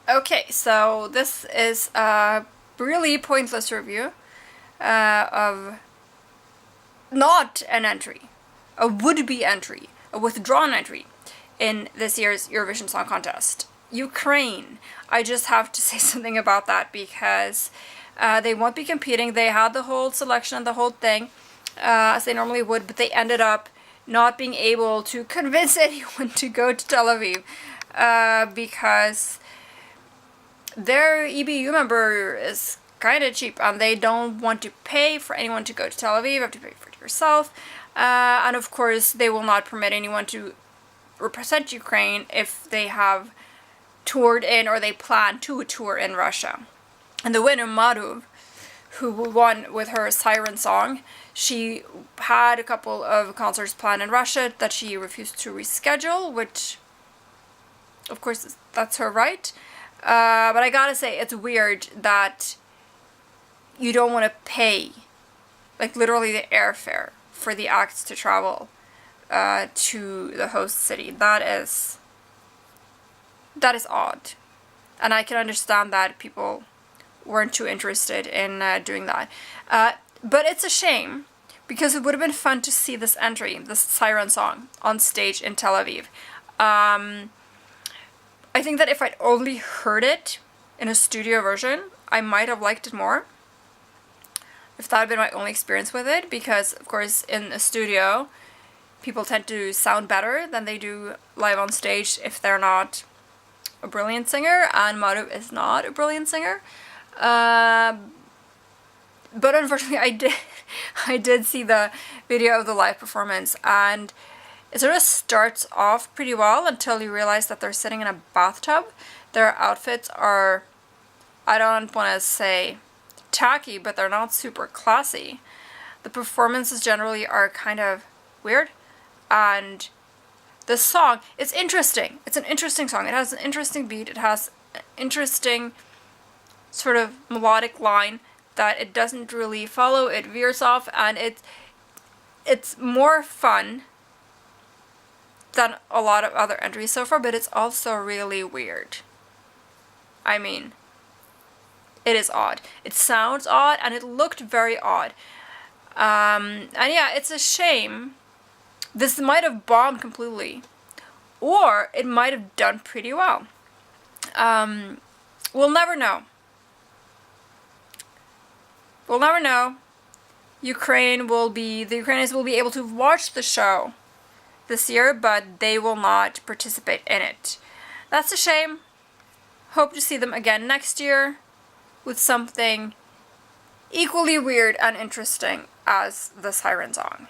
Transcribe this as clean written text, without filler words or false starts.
Okay, so this is a really pointless review of not an entry, a would-be entry, a withdrawn entry in this year's Eurovision Song Contest. Ukraine. I just have to say something about that because they won't be competing. They had the whole selection and the whole thing, as they normally would, but they ended up not being able to convince anyone to go to Tel Aviv because their EBU member is kind of cheap and they don't want to pay for anyone to go to Tel Aviv. You have to pay for it yourself. And of course, they will not permit anyone to represent Ukraine if they have toured in or they plan to tour in Russia. And the winner, Maru, who won with her Siren song, she had a couple of concerts planned in Russia that she refused to reschedule, which, of course, that's her right. But I gotta say, it's weird that you don't want to pay, like literally the airfare for the acts to travel to the host city. That is odd. And I can understand that people weren't too interested in doing that. But it's a shame, because it would have been fun to see this entry, this Siren song, on stage in Tel Aviv. I think that if I'd only heard it in a studio version, I might have liked it more. If that had been my only experience with it, because, of course, in a studio, people tend to sound better than they do live on stage if they're not a brilliant singer, and Maru is not a brilliant singer. But unfortunately, I did see the video of the live performance, and it sort of starts off pretty well until you realize that they're sitting in a bathtub. Their outfits are, I don't want to say tacky, but they're not super classy. The performances generally are kind of weird, and the song, it's interesting. It's an interesting song. It has an interesting beat. It has an interesting sort of melodic line that it doesn't really follow. It veers off, and it's more fun than a lot of other entries so far, but it's also really weird. I mean, it is odd. It sounds odd, and it looked very odd. And yeah, it's a shame. This might have bombed completely, or it might have done pretty well. We'll never know. We'll never know. The Ukrainians will be able to watch the show this year, but they will not participate in it. That's a shame. Hope to see them again next year with something equally weird and interesting as the Siren song.